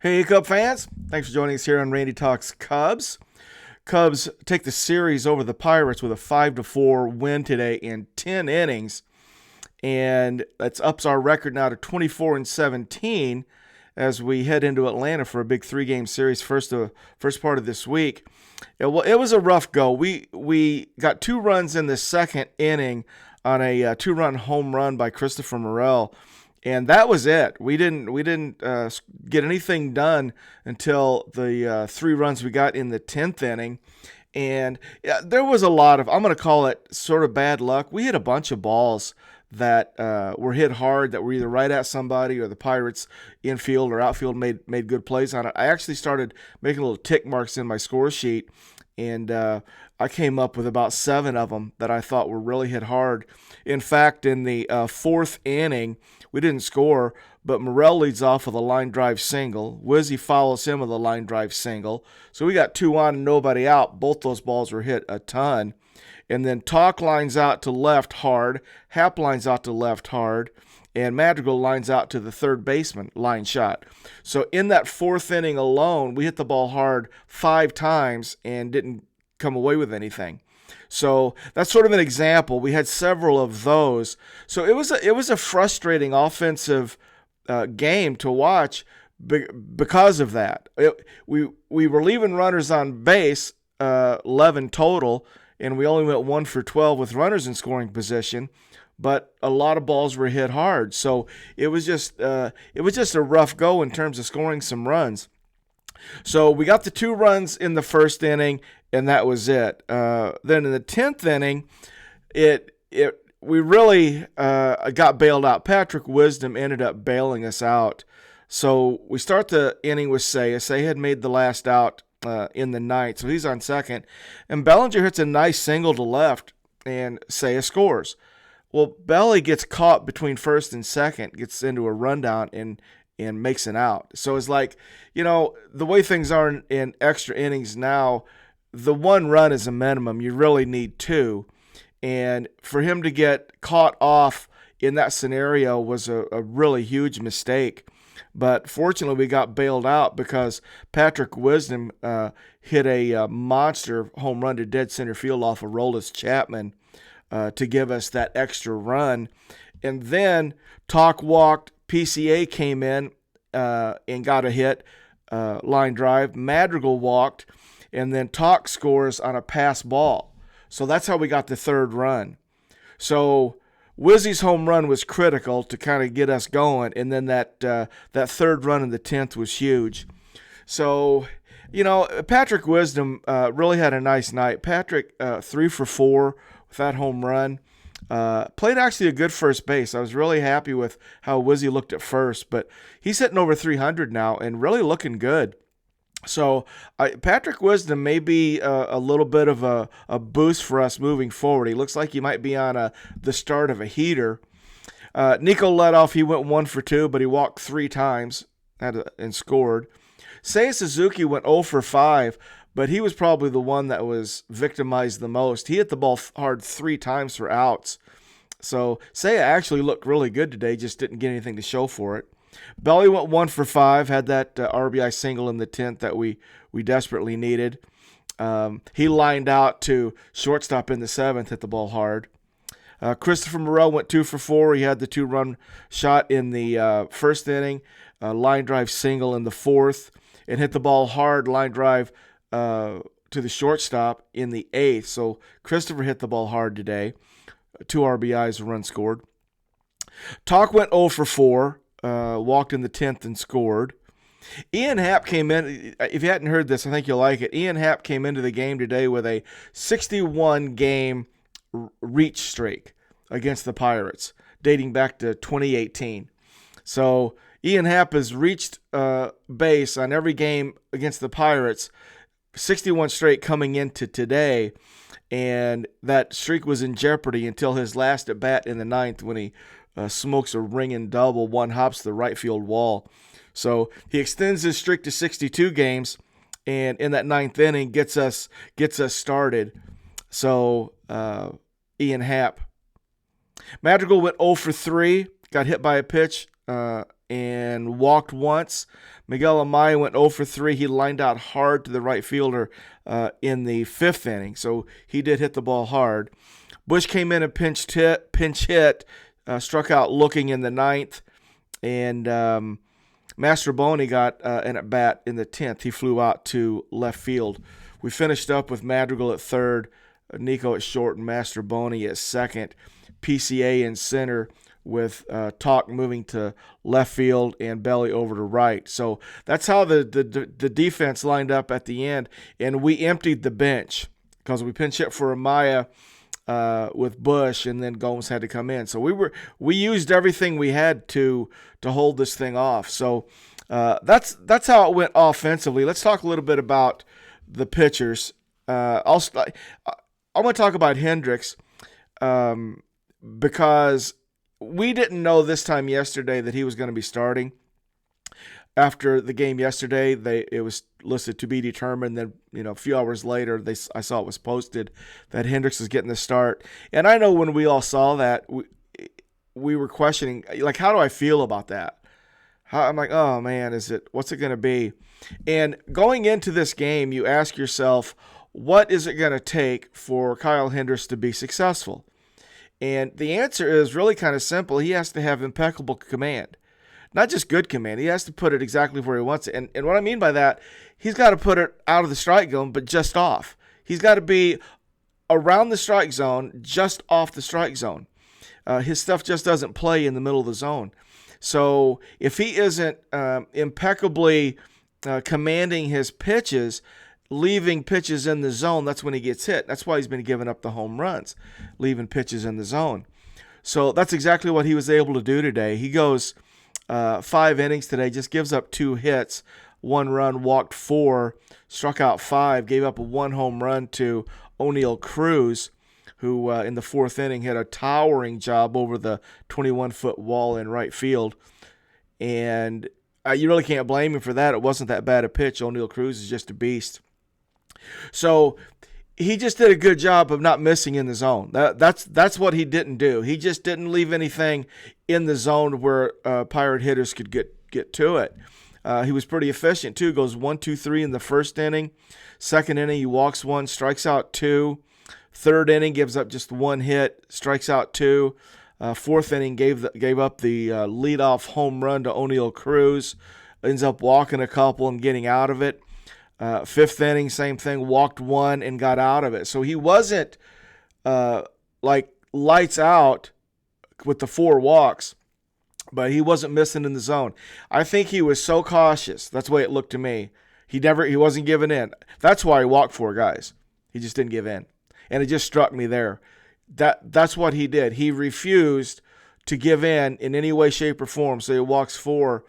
Hey, Cub fans. Thanks for joining us here on Randy Talks Cubs. Cubs take the series over the Pirates with a 5-4 win today in 10 innings, and that ups our record now to 24-17 as we head into Atlanta for a big three-game series first part of this week. It was a rough go. We got 2 runs in the second inning on a 2-run home run by Christopher Morel. And that was it. We didn't get anything done until the 3 runs we got in the 10th inning. And yeah, there was a lot of, I'm going to call it sort of bad luck. We hit a bunch of balls that were hit hard that were either right at somebody or the Pirates infield or outfield made good plays on it. I actually started making little tick marks in my score sheet, and I came up with about 7 of them that I thought were really hit hard. In fact, in the 4th inning, we didn't score, but Morel leads off with a line drive single. Wizzy follows him with a line drive single. So we got 2 on and nobody out. Both those balls were hit a ton. And then Talk lines out to left hard. Hap lines out to left hard. And Madrigal lines out to the third baseman, line shot. So in that 4th inning alone, we hit the ball hard 5 times and didn't come away with anything. So that's sort of an example. We had several of those. So it was a frustrating offensive game to watch because of that. We were leaving runners on base, 11 total, and we only went 1 for 12 with runners in scoring position. But a lot of balls were hit hard. So it was just a rough go in terms of scoring some runs. So we got the 2 runs in the 1st inning, and that was it. Then in the 10th inning, we really got bailed out. Patrick Wisdom ended up bailing us out. So we start the inning with Seiya. Seiya had made the last out in the 9th, so he's on second. And Bellinger hits a nice single to left, and Seiya scores. Well, Belly gets caught between first and second, gets into a rundown, and makes an out. So it's like, the way things are in extra innings now, the 1 run is a minimum. You really need 2. And for him to get caught off in that scenario was a really huge mistake. But fortunately, we got bailed out because Patrick Wisdom hit a monster home run to dead center field off of Roldis Chapman to give us that extra run. And then Talk walked, PCA came in and got a hit, line drive. Madrigal walked, and then Talk scores on a pass ball. So that's how we got the 3rd run. So Wizzy's home run was critical to kind of get us going, and then that 3rd run in the 10th was huge. So, Patrick Wisdom really had a nice night. Patrick 3 for 4 with that home run. Played actually a good first base. I was really happy with how Wizzy looked at first, but he's hitting over 300 now and really looking good. So Patrick Wisdom may be a little bit of a boost for us moving forward. He looks like he might be on the start of a heater. Nico led off. He went 1 for 2, but he walked 3 times and scored. Seiya Suzuki went 0 for 5. But he was probably the one that was victimized the most. He hit the ball hard 3 times for outs. So Seiya actually looked really good today, just didn't get anything to show for it. Belly went 1 for 5, had that RBI single in the 10th that we desperately needed. He lined out to shortstop in the 7th, hit the ball hard. Christopher Morel went 2 for 4. He had the 2-run shot in the 1st inning, line drive single in the 4th, and hit the ball hard, line drive to the shortstop in the 8th. So Christopher hit the ball hard today. 2 RBIs, a run scored. Talk went 0 for 4, walked in the 10th and scored. Ian Happ came in. If you hadn't heard this, I think you'll like it. Ian Happ came into the game today with a 61-game reach streak against the Pirates, dating back to 2018. So Ian Happ has reached base on every game against the Pirates, 61 straight coming into today, and that streak was in jeopardy until his last at bat in the 9th when he smokes a ringing double, 1 hops the right field wall. So he extends his streak to 62 games, and in that 9th inning gets us started. So Ian Happ. Madrigal went 0 for 3, got hit by a pitch and walked once. Miguel Amaya went 0 for 3. He lined out hard to the right fielder in the 5th inning, so he did hit the ball hard. Bush came in and pinch hit, struck out looking in the 9th, and Mastroboni got an at-bat in the 10th. He flew out to left field. We finished up with Madrigal at 3rd, Nico at short, and Mastroboni at 2nd. PCA in center with Talk moving to left field and Belly over to right. So that's how the defense lined up at the end. And we emptied the bench because we pinch hit for Amaya with Bush, and then Gomes had to come in. So we used everything we had to hold this thing off. So that's how it went offensively. Let's talk a little bit about the pitchers. I want to talk about Hendricks because we didn't know this time yesterday that he was going to be starting. After the game yesterday, it was listed to be determined. Then, a few hours later, I saw it was posted that Hendricks was getting the start. And I know when we all saw that, we were questioning, like, how do I feel about that? I'm like, oh man, what's it going to be? And going into this game, you ask yourself, what is it going to take for Kyle Hendricks to be successful? And the answer is really kind of simple. He has to have impeccable command. Not just good command. He has to put it exactly where he wants it. And what I mean by that, he's got to put it out of the strike zone, but just off. He's got to be around the strike zone, just off the strike zone. His stuff just doesn't play in the middle of the zone. So if he isn't impeccably commanding his pitches, leaving pitches in the zone, that's when he gets hit. That's why he's been giving up the home runs, leaving pitches in the zone. So that's exactly what he was able to do today. He goes 5 innings today, just gives up 2 hits, 1 run, walked 4, struck out 5, gave up a 1 home run to O'Neal Cruz, who in the 4th inning hit a towering job over the 21-foot wall in right field. And you really can't blame him for that. It wasn't that bad a pitch. O'Neal Cruz is just a beast. So he just did a good job of not missing in the zone. That's what he didn't do. He just didn't leave anything in the zone where Pirate hitters could get to it. He was pretty efficient too. Goes 1, 2, 3 in the 1st inning. 2nd inning he walks 1, strikes out 2. 3rd inning gives up just 1 hit, strikes out 2. 4th inning gave up the leadoff home run to O'Neal Cruz. Ends up walking a couple and getting out of it. 5th inning, same thing, walked 1 and got out of it. So he wasn't like lights out with the 4 walks, but he wasn't missing in the zone. I think he was so cautious. That's the way it looked to me. He wasn't giving in. That's why he walked 4 guys. He just didn't give in. And it just struck me there. That's what he did. He refused to give in any way, shape, or form. So he walks 4.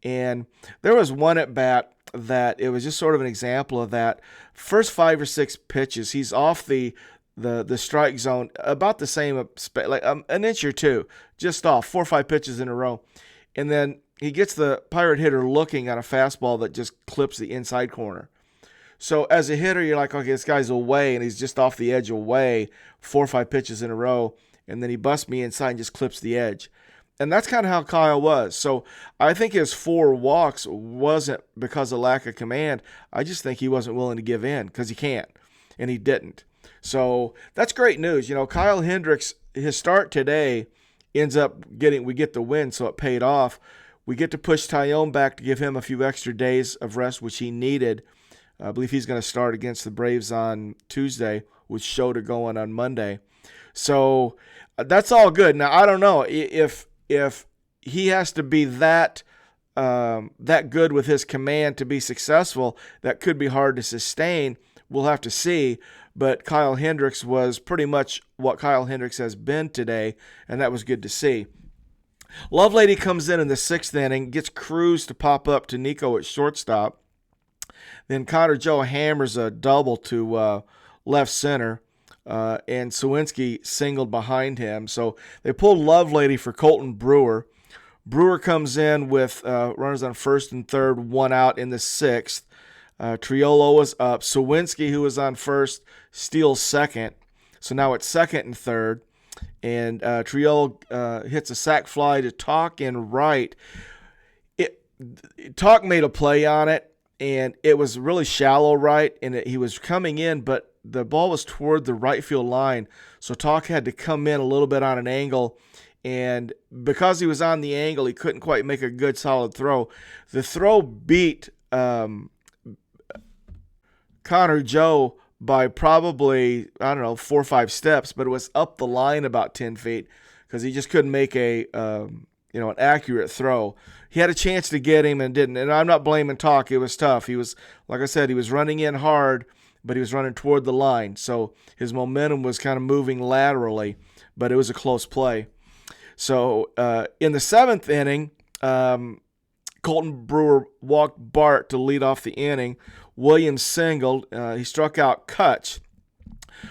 And there was one at bat that it was just sort of an example of that. First 5 or 6 pitches, he's off the strike zone about the same, like an inch or 2, just off 4 or 5 pitches in a row. And then he gets the Pirate hitter looking at a fastball that just clips the inside corner. So as a hitter, you're like, okay, this guy's away, and he's just off the edge away 4 or 5 pitches in a row, and then he busts me inside and just clips the edge. And that's kind of how Kyle was. So I think his 4 walks wasn't because of lack of command. I just think he wasn't willing to give in because he can't, and he didn't. So that's great news. Kyle Hendricks, his start today ends up we get the win, so it paid off. We get to push Tyone back to give him a few extra days of rest, which he needed. I believe he's going to start against the Braves on Tuesday, with Shota going on Monday. So that's all good. Now, I don't know if he has to be that good with his command to be successful. That could be hard to sustain. We'll have to see. But Kyle Hendricks was pretty much what Kyle Hendricks has been today, and that was good to see. Lovelady comes in the 6th inning, gets Cruz to pop up to Nico at shortstop. Then Connor Joe hammers a double to left center, and Sawinski singled behind him. So they pulled Lovelady for Colton Brewer. Brewer comes in with runners on 1st and 3rd, 1 out in the 6th. Triolo was up. Sawinski, who was on 1st, steals 2nd. So now it's 2nd and 3rd. And Triolo hits a sac fly to Talk in right. Talk made a play on it, and it was really shallow right, and he was coming in, but the ball was toward the right field line, so Talk had to come in a little bit on an angle, and because he was on the angle, he couldn't quite make a good solid throw. The throw beat Connor Joe by probably, I don't know, 4 or 5 steps, but it was up the line about 10 feet because he just couldn't make an accurate throw. He had a chance to get him and didn't. And I'm not blaming Talk. It was tough. He was, like I said, he was running in hard, but he was running toward the line. So his momentum was kind of moving laterally, but it was a close play. So in the 7th inning, Colton Brewer walked Bart to lead off the inning. Williams singled. He struck out Kutch.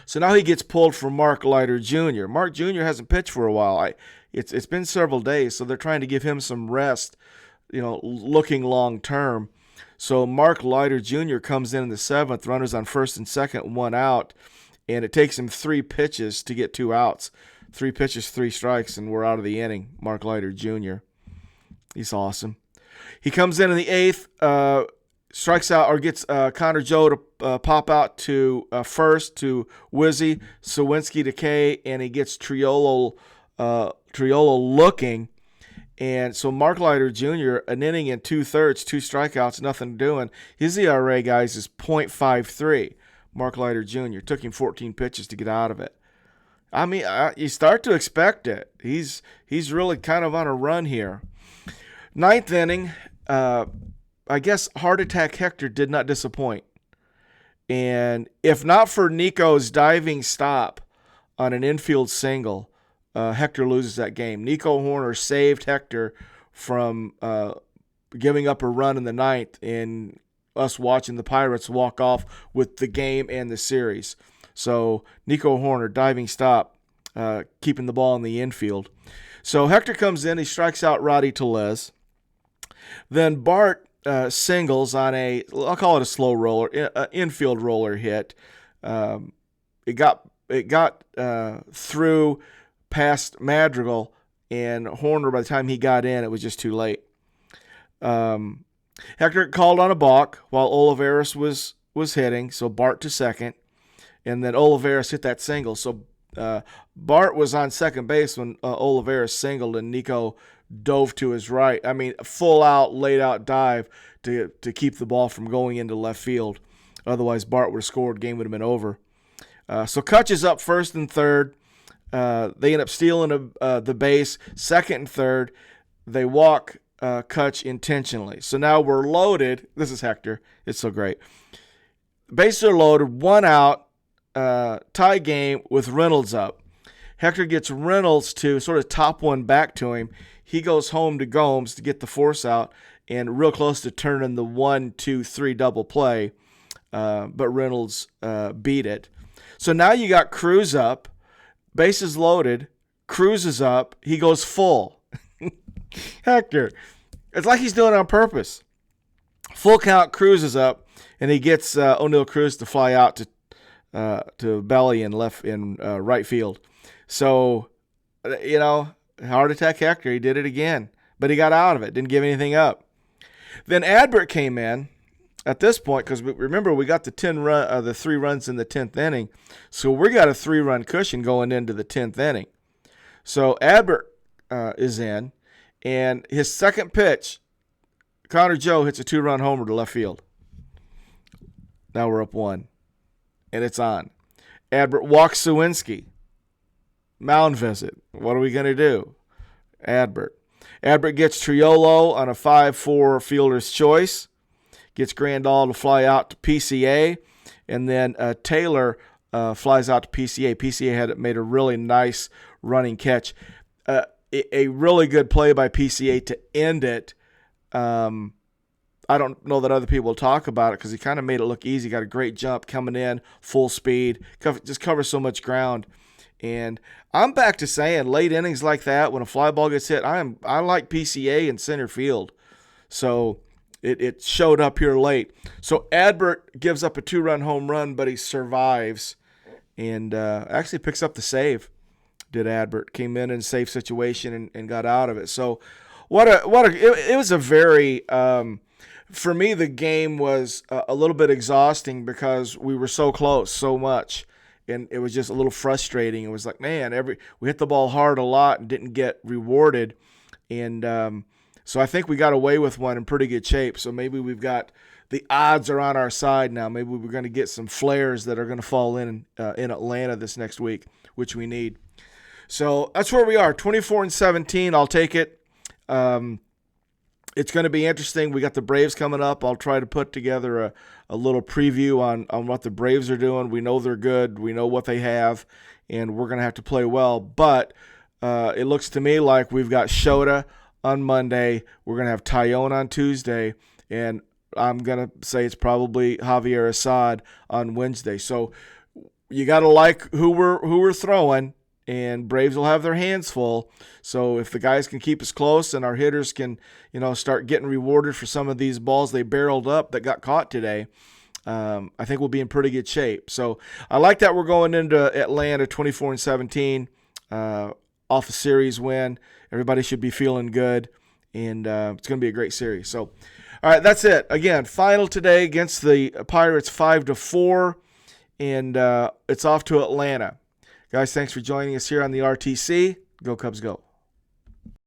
So now he gets pulled for Mark Leiter Jr. Mark Jr. hasn't pitched for a while. It's been several days, so they're trying to give him some rest, looking long term. So Mark Leiter Jr. comes in the 7th, runners on first and second, 1 out, and it takes him 3 pitches to get 2 outs. 3 pitches, 3 strikes, and we're out of the inning. Mark Leiter Jr. He's awesome. He comes in the 8th, strikes out or gets Connor Joe to pop out to first to Wizzy, Sawinski to K, and he gets Triolo looking. And so Mark Leiter Jr., an inning and 2/3, 2 strikeouts, nothing doing. His ERA, guys, is .53. Mark Leiter Jr. Took him 14 pitches to get out of it. I mean, you start to expect it. He's really kind of on a run here. 9th inning, I guess Heart Attack Hector did not disappoint. And if not for Nico's diving stop on an infield single, Hector loses that game. Nico Horner saved Hector from giving up a run in the 9th and us watching the Pirates walk off with the game and the series. So Nico Horner, diving stop, keeping the ball in the infield. So Hector comes in, he strikes out Roddy Telez. Then Bart singles on I'll call it a slow roller, infield roller hit. It got through past Madrigal, and Horner, by the time he got in, it was just too late. Hector called on a balk while Olivares was hitting, so Bart to second. And then Olivares hit that single. So Bart was on second base when Olivares singled, and Nico dove to his right. I mean, full out, laid out dive to keep the ball from going into left field. Otherwise, Bart would have scored. Game would have been over. So Kutch is up first and third. They end up stealing the base. Second and third, they walk Kutch intentionally. So now we're loaded. This is Hector. It's so great. Bases are loaded. 1 out. Tie game with Reynolds up. Hector gets Reynolds to sort of top one back to him. He goes home to Gomes to get the force out and real close to turning the 1-2-3 double play, but Reynolds beat it. So now you got Cruz up, bases loaded, Cruz is up, he goes full. Hector, it's like he's doing it on purpose. Full count, Cruz is up, and he gets O'Neill Cruz to fly out to belly and left in right field. So, Heart Attack Hector, he did it again, but he got out of it, didn't give anything up. Then Adbert came in at this point because remember we got the 3 runs in the 10th inning, so we got a 3-run cushion going into the 10th inning. So Adbert is in, and his second pitch, Connor Joe hits a 2-run homer to left field. Now we're up 1, and it's on. Adbert walks Sawinski. Mound visit. What are we going to do? Adbert gets Triolo on a 5-4 fielder's choice. Gets Grandal to fly out to PCA. And then Taylor flies out to PCA. PCA had made a really nice running catch. A really good play by PCA to end it. I don't know that other people will talk about it because he kind of made it look easy. Got a great jump coming in, full speed. Just covers so much ground. And I'm back to saying late innings like that, when a fly ball gets hit, I like PCA in center field. So it showed up here late. So Adbert gives up a 2-run home run, but he survives and actually picks up the save. Did Adbert. Came in safe situation and got out of it. So it was a very for me, the game was a little bit exhausting because we were so close so much, and it was just a little frustrating. It was like, man, we hit the ball hard a lot and didn't get rewarded, and so I think we got away with one in pretty good shape. So maybe we've got the odds are on our side now. Maybe we're going to get some flares that are going to fall in Atlanta this next week, which we need. So that's where we are, 24-17. I'll take it. It's going to be interesting. We got the Braves coming up. I'll try to put together a little preview on what the Braves are doing. We know they're good. We know what they have, and we're going to have to play well. But it looks to me like we've got Shota on Monday. We're going to have Tyone on Tuesday, and I'm going to say it's probably Javier Assad on Wednesday. So you got to like who we're throwing. And Braves will have their hands full. So if the guys can keep us close and our hitters can, start getting rewarded for some of these balls they barreled up that got caught today, I think we'll be in pretty good shape. So I like that we're going into Atlanta 24-17 off a series win. Everybody should be feeling good, and it's going to be a great series. So, all right, that's it. Again, final today against the Pirates 5-4, and it's off to Atlanta. Guys, thanks for joining us here on the RTC. Go Cubs, go.